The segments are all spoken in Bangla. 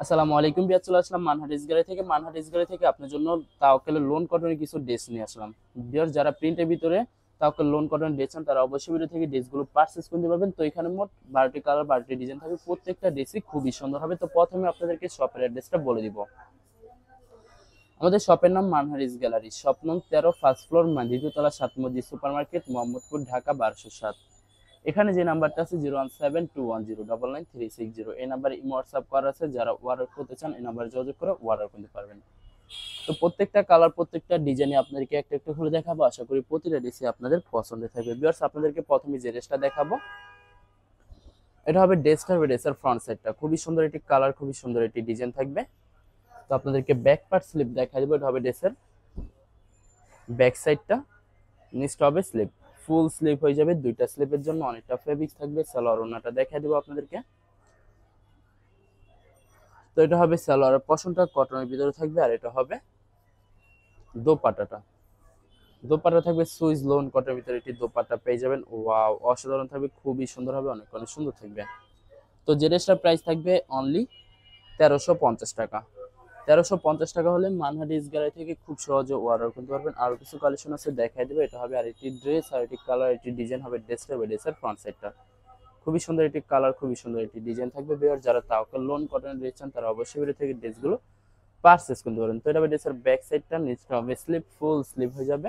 আসসালামু আলাইকুম বিয়ার, চলে আসলাম মানহাট ইসগাড়ি থেকে আপনার জন্য তাওয়াক্কেলের লোন কটনের কিছু ড্রেস নিয়ে আসলাম। বিয়ার, যারা প্রিন্টের ভিতরে তাওয়াক্কেল লোন কটন ড্রেস চান তারা অবশ্যই ভিডিও থেকে ড্রেসগুলো পারচেজ করতে পারবেন। তো এখানে মোট 12টি কালার 12টি ডিজাইন থাকবে, প্রত্যেকটা ড্রেসই খুবই সুন্দর হবে। তো প্রথমে আপনাদেরকে শপের অ্যাড্রেসটা বলে দিব। আমাদের শপের নাম মানহারিস গ্যালারি, শপ নং 13, ফার্স্ট ফ্লোর, দ্বিতীয়তলা, 7 মসজিদ সুপার মার্কেট, মোহাম্মদপুর, ঢাকা 1207। এখানে যে নাম্বারটা আছে 01721099360, এই নাম্বারে ইমো হোয়াটসঅ্যাপ করা আছে। যারা অর্ডার করতে চান এই নাম্বারে যোগাযোগ করে অর্ডার করতে পারবেন। তো প্রত্যেকটা কালার প্রত্যেকটা ডিজাইনে আপনাদেরকে একটা একটা করে দেখাবো, আশা করি প্রতিটা ডিজাইন আপনাদের পছন্দের থাকবে। ভিউয়ার্স, আপনাদেরকে প্রথমে যে ড্রেসটা দেখাবো এটা হবে ড্রেসের ফ্রন্ট সাইডটা খুবই সুন্দর একটি কালার, খুবই সুন্দর একটি ডিজাইন থাকবে। তো আপনাদেরকে ব্যাক পার্ট স্লিপ দেখা দেবো। এটা হবে ড্রেসের ব্যাক সাইডটা, নিচটা হবে স্লিপ, ফুল স্লিপ হয়ে যাবে। দুইটা স্লিপের জন্য অনেকটা ফেব্রিক থাকবে। সালোয়ার ওড়নাটা দেখাই দেবো আপনাদেরকে। তো এটা হবে সালোয়ারের পশনটা কটনের ভিতরে থাকবে, আর এটা হবে দোপাট্টাটা। দোপাট্টা থাকবে সুইস লোন কটনের ভিতরে, এটি দোপাট্টা পেয়ে যাবেন। ওয়াও, অসাধারণ থাকবে, খুবই সুন্দর হবে, অনেক অনেক সুন্দর থাকবে। তো যে ড্রেসটার প্রাইস থাকবে অনলি 1350 টাকা। 1350 টাকা হলে মানহাটি ইসগাড়ি থেকে খুব সহজে অর্ডার করতে পারবেন। আরো কিছু কালেকশন আছে, দেখাই দেবে। এটা হবে আরেকটি ড্রেস, আর একটি কালার, একটি ডিজাইন হবে। ড্রেসটা হবে ড্রেসের ফ্রন্ট সাইডটা খুবই সুন্দর একটি কালার, খুবই সুন্দর একটি ডিজাইন থাকবে। বিয়ার, যারা তাওয়াক্কেল লোন কটনের ড্রেস চান তারা অবশ্যই ভিডিও থেকে ড্রেসগুলো পারচেজ করতে পারেন। তো এটা হবে ড্রেসের ব্যাক সাইডটা, নিচটা হবে স্লিপ, ফুল স্লিপ হয়ে যাবে।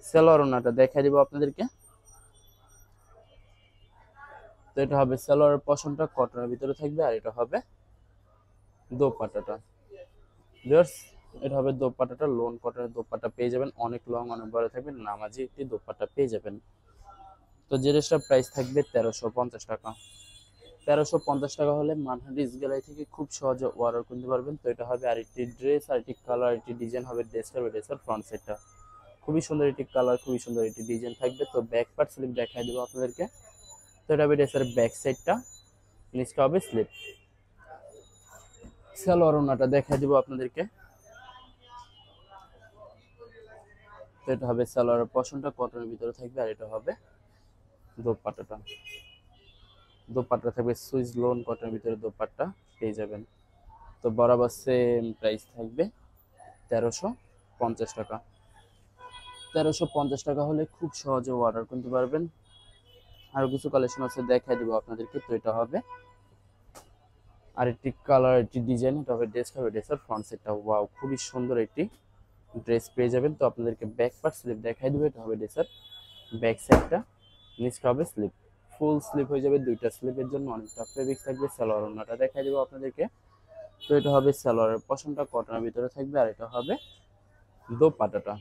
সালোয়ার ওড়নাটা দেখাই দিব আপনাদেরকে। তো এটা হবে সালোয়ারের পশনটা কটনের ভিতরে থাকবে, আর এটা হবে দোপাট্টাটা। ভিউয়ার্স, এটা হবে দোপাট্টাটা, লোন কটনের দোপাট্টা পেয়ে যাবেন। অনেক লং, অনেক বড় থাকবে, নামাজি একটি দোপাট্টা পেয়ে যাবেন। তো যে ড্রেসটার প্রাইস থাকবে 1350 টাকা। 1350 টাকা হলে মানহারিস গ্যালারি থেকে খুব সহজে অর্ডার করতে পারবেন। তো এটা হবে আরেকটি ড্রেস, আরেকটি কালার, একটি ডিজাইন হবে। ড্রেসটা হবে ড্রেসের ফ্রন্ট সাইডটা খুবই সুন্দর একটি কালার, খুবই সুন্দর একটি ডিজাইন থাকবে। তো ব্যাক পার্ট স্লিপ দেখাই দেবো আপনাদেরকে। তো এটা হবে ড্রেসের ব্যাক সাইডটা, নিচটা হবে স্লিপ। সালোয়ার ওড়নাটা দেখাই দিব আপনাদেরকে। তো এটা হবে সালোয়ারের পশনটা কটনের ভিতরে থাকবে, আর এটা হবে দোপাট্টাটা। দোপাট্টা থাকবে সুইস লোন কটনের ভিতরে, দোপাট্টা পেয়ে যাবেন। তো বরাবর সেম প্রাইস থাকবে 1350 টাকা। 1350 টাকা হলে খুব সহজে অর্ডার করতে পারবেন। আরো কিছু কালেকশন আছে, দেখাই দিব আপনাদেরকে। তো এটা হবে আরেকটি কালার, একটি ডিজাইন। এটা হবে ড্রেসটা হবে ড্রেসের ফ্রন্ট সাইডটা। ওয়াও, খুবই সুন্দর একটি ড্রেস পেয়ে যাবেন। তো আপনাদেরকে ব্যাক পার্ট স্লিপ দেখাই দেবো। এটা হবে ড্রেসের ব্যাক সাইডটা, নিচটা হবে স্লিপ, ফুল স্লিপ হয়ে যাবে। দুইটা স্লিপের জন্য অনেকটা ফেব্রিক থাকবে। সালোয়ার ওড়নাটা দেখাই দেবো আপনাদেরকে। তো এটা হবে সালোয়ারের পশনটা কটনের ভিতরে থাকবে, আর এটা হবে দোপাট্টাটা।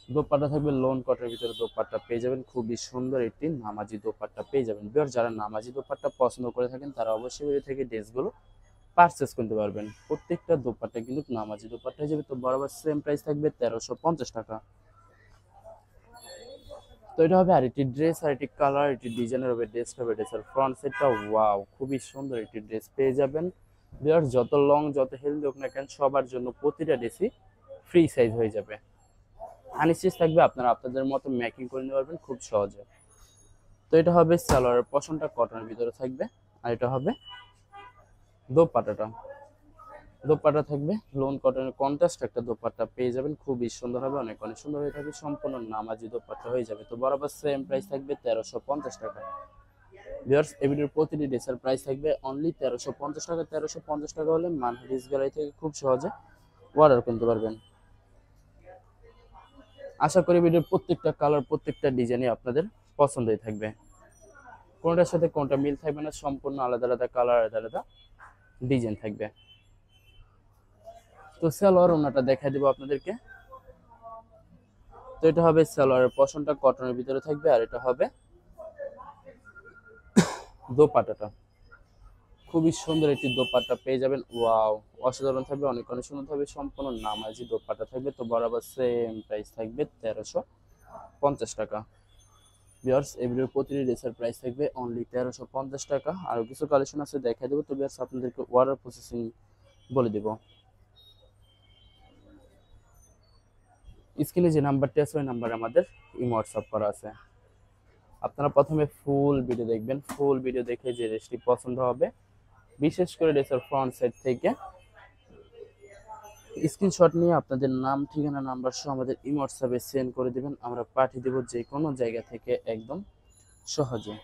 দোপাট্টা থাকবে লোন কটের ভিতরে, দোপাট্টা পেয়ে যাবেন। খুবই সুন্দর একটি নামাজি দোপাট্টা পেয়ে যাবেন। বিয়ার, যারা নামাজি দোপাট্টা পছন্দ করে থাকেন তারা অবশ্যই ভিডিও থেকে ড্রেসগুলো পারচেস করতে পারবেন। প্রত্যেকটা দোপাট্টা কিন্তু নামাজি দোপাট্টা হয়ে যাবে। তো বরাবর সেম প্রাইস থাকবে 1350 টাকা। তো এটা হবে আরেকটি ড্রেস, আরেকটি কালার, একটি ডিজাইনের হবে। ড্রেসটা হবে ড্রেসের ফ্রন্ট সাইডটা। ওয়াও, খুবই সুন্দর একটি ড্রেস পেয়ে যাবেন। বিয়ার, যত লং যত হেলদি হোক না কেন, সবার জন্য প্রতিটা ড্রেসই ফ্রি সাইজ হয়ে যাবে। আনস্টিচ থাকবে, আপনারা আপনাদের মতো মেকিং করে নিতে পারবেন খুব সহজে। তো এটা হবে সালোয়ারের পশনটা কটনের ভিতরে থাকবে, আর এটা হবে দোপাট্টাটা। দোপাট্টা থাকবে লোন কটনের কন্ট্রাস্ট একটা দোপাট্টা পেয়ে যাবেন। খুবই সুন্দর হবে, অনেক অনেক সুন্দর হয়ে থাকবে, সম্পূর্ণ নামাজি দোপাট্টা হয়ে যাবে। তো বরাবর সেম প্রাইস থাকবে 1350 টাকা। ভিউয়ার্স, এই ভিডিওর প্রতিটি ড্রেসের প্রাইস থাকবে অনলি 1350 টাকা। 1350 টাকা হলে মানহারিস গ্যালারি থেকে খুব সহজে অর্ডার করতে পারবেন। আশা করি ভিডিওর প্রত্যেকটা কালার, প্রত্যেকটা ডিজাইনই আপনাদের পছন্দই থাকবে। কোনটার সাথে কোনটা মিল থাকবে না, সম্পূর্ণ আলাদা আলাদা কালার, আলাদা আলাদা ডিজাইন থাকবে। তো সালোয়ার ওড়নাটা দেখাই দিব আপনাদেরকে। তো এটা হবে সালোয়ারের পশনটা কটনের ভিতরে থাকবে, আর এটা হবে দোপাট্টাটা। খুবই সুন্দর একটি দোপাট্টা পেয়ে যাবেন। ওয়াও, অসাধারণ থাকবে, অনেক অনেক সুন্দর থাকবে, সম্পূর্ণ নামাজি দোপাট্টা থাকবে। তো বরাবর সেম প্রাইস থাকবে 1350 টাকা। ভিউয়ার্স, এই ভিডিওর প্রতিটি ড্রেসের প্রাইস থাকবে অনলি 1350 টাকা। আরো কিছু কালেকশন আছে, দেখাই দেবো। তো ভিউয়ার্স, আপনাদেরকে অর্ডার প্রসেসিং বলে দিব। স্ক্রিনে যে নাম্বারটি আছে ওই নাম্বারে আমাদের ইমো হোয়াটসঅ্যাপ করা আছে। আপনারা প্রথমে ফুল ভিডিও দেখবেন, ফুল ভিডিও দেখে যে ড্রেসটি পছন্দ হবে বিশেষ করে ড্রেসের ফ্রন্ট সাইড থেকে স্ক্রিনশট নিয়ে আপনাদের নাম, ঠিকানা, নাম্বার সহ আমাদের ইমো হোয়াটসঅ্যাপে সেন্ড করে দিবেন, আমরা পাঠিয়ে দেবো যে কোনো জায়গা থেকে একদম সহজে।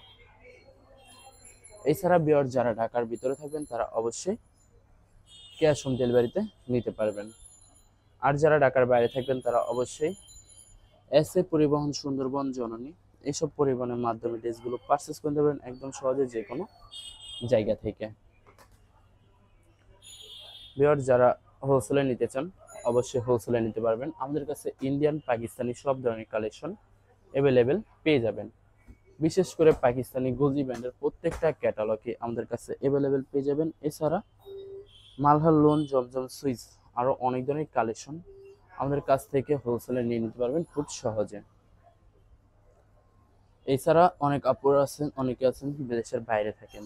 এছাড়া বিয়ার যারা ঢাকার ভিতরে থাকবেন তারা অবশ্যই ক্যাশ অন ডেলিভারিতে নিতে পারবেন। আর যারা ঢাকার বাইরে থাকবেন তারা অবশ্যই এসএ পরিবহন, সুন্দরবন, জননী এইসব পরিবহনের মাধ্যমে ড্রেসগুলো পারচেস করতে পারবেন একদম সহজে যে কোনো জায়গা থেকে। বিয়ার যারা হোলসেলে নিতে চান অবশ্যই হোলসেলে নিতে পারবেন। আমাদের কাছে ইন্ডিয়ান, পাকিস্তানি সব ধরনের কালেকশন অ্যাভেলেবেল পেয়ে যাবেন। বিশেষ করে পাকিস্তানি গোজি ব্র্যান্ডের প্রত্যেকটা ক্যাটালগে আমাদের কাছে অ্যাভেলেবেল পেয়ে যাবেন। এছাড়া মালহার লোন, জমজম, সুইচ আরও অনেক ধরনের কালেকশন আমাদের কাছ থেকে হোলসেলে নিয়ে নিতে পারবেন খুব সহজে। এছাড়া অনেক আপুরা আছেন, অনেকে আছেন দেশের বাইরে থাকেন,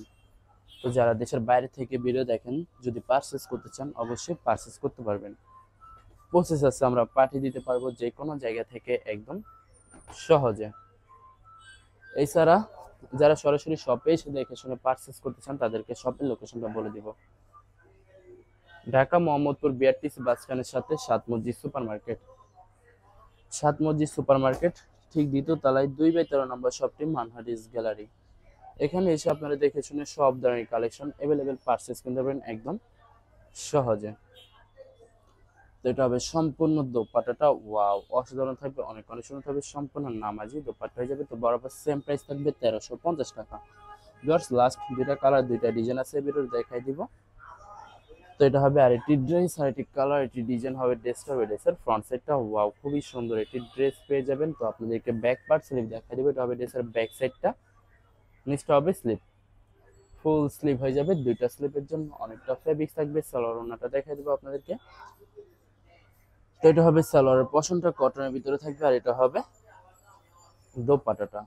তো যারা দেশের বাইরে থেকে ভিডিও দেখেন যদি পারচেস করতে চান অবশ্যই পারচেস করতে পারবেন। প্রসেস আছে, আমরা পাঠিয়ে দিতে পারবো যে কোনো জায়গা থেকে একদম সহজে। এছাড়া যারা সরাসরি শপে এসে দেখে শুনে পারচেস করতে চান তাদেরকে শপের লোকেশনটা বলে দিব। ঢাকা মোহাম্মদপুর বিআরটিসি বাস স্ট্যান্ডের সাথে সাত মসজিদ সুপার মার্কেট, সাত মসজিদ সুপার মার্কেট ঠিক দ্বিতীয় তলায় 2/13 নম্বর শপটি মানহারিস গ্যালারি। এখানে এসে আপনারা দেখে শুনে সব ধরনের কালেকশন অ্যাভেলেবেল পারচেস করতে পারবেন একদম সহজে। তো এটা হবে সম্পূর্ণ দোপাট্টাটা ওয়াও অসাধারণ থাকবে, অনেক অনেক সুন্দর থাকবে, সম্পূর্ণ নামাজি দোপাট্টা হয়ে যাবে। তো বরাবর সেম প্রাইস থাকবে 1350 টাকা। ভিউয়ার্স লাস্ট দুইটা কালার, দুইটা ডিজাইন আছে, ভিডিও দেখাই দিব। তো এটা হবে আরেকটি ড্রেস, আরেকটি কালার, একটি ডিজাইন হবে, ড্রেসটা হবে ড্রেসের ফ্রন্ট সাইডটা ওয়াও খুবই সুন্দর একটি ড্রেস পেয়ে যাবেন। তো আপনাদেরকে ব্যাক পার্ট স্লিপ দেখাই দিব। এটা হবে ড্রেসের ব্যাক সাইডটা, নিচটা হবে স্লিপ, ফুল স্লিপ হয়ে যাবে। দুইটা স্লিপের জন্য অনেকটা ফেব্রিক্স থাকবে। সালোয়ার ওড়নাটা দেখাই দিব আপনাদেরকে। তো এটা হবে সালোয়ারের পশনটা কটনের ভিতরে থাকবে, আর এটা হবে দোপাট্টাটা।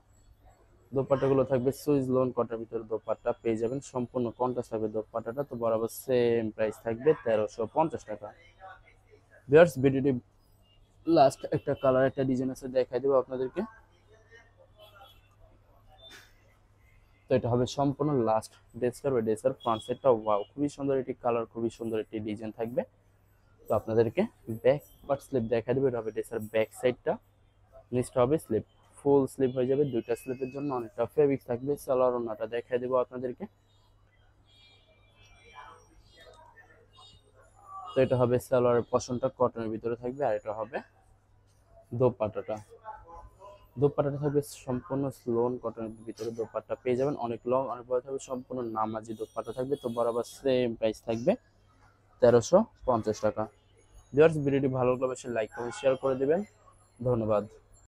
দোপাট্টাগুলো থাকবে সুইস লোন কটনের ভিতরে দোপাট্টা পেয়ে যাবেন, সম্পূর্ণ কন্ট্রাস্ট থাকবে দোপাট্টাটা। তো বরাবর সেম প্রাইস থাকবে 1350 টাকা। ভিউয়ার্স ভিডিওটি লাস্ট একটা কালার, একটা ডিজাইন আছে দেখাই দেবো আপনাদেরকে। তো এটা হবে সম্পূর্ণ লাস্ট ড্রেসটার বা ড্রেসের ফ্রন্ট সাইডটা ওয়াও খুবই সুন্দর একটি কালার, খুবই সুন্দর একটি ডিজাইন থাকবে। তো আপনাদেরকে ব্যাক পার্ট স্লিপ দেখা দেবে। এটা হবে ড্রেসের ব্যাক সাইডটা, নিচটা হবে স্লিপ, ফুল স্লিপ হয়ে যাবে। দুইটা স্লিপের জন্য অনেকটা ফেব্রিক থাকবে। সালোয়ার ওড়নাটা দেখাই দেবো আপনাদেরকে। তো এটা হবে সালোয়ারের পশনটা কটনের ভিতরে থাকবে, আর এটা হবে দোপাট্টাটা। দোপাট্টাটা থাকবে সম্পূর্ণ স্লোন কটনের ভিতরে দোপাট্টা পেয়ে যাবেন, অনেক লং অনেক বড় থাকবে, সম্পূর্ণ নামাজি দোপাট্টা থাকবে। তো বরাবর সেম প্রাইস থাকবে 1350 টাকা। ভিউয়ার্স ভিডিওটি ভালো লাগলে অবশ্যই লাইক কমেন্ট শেয়ার করে দিবেন। ধন্যবাদ।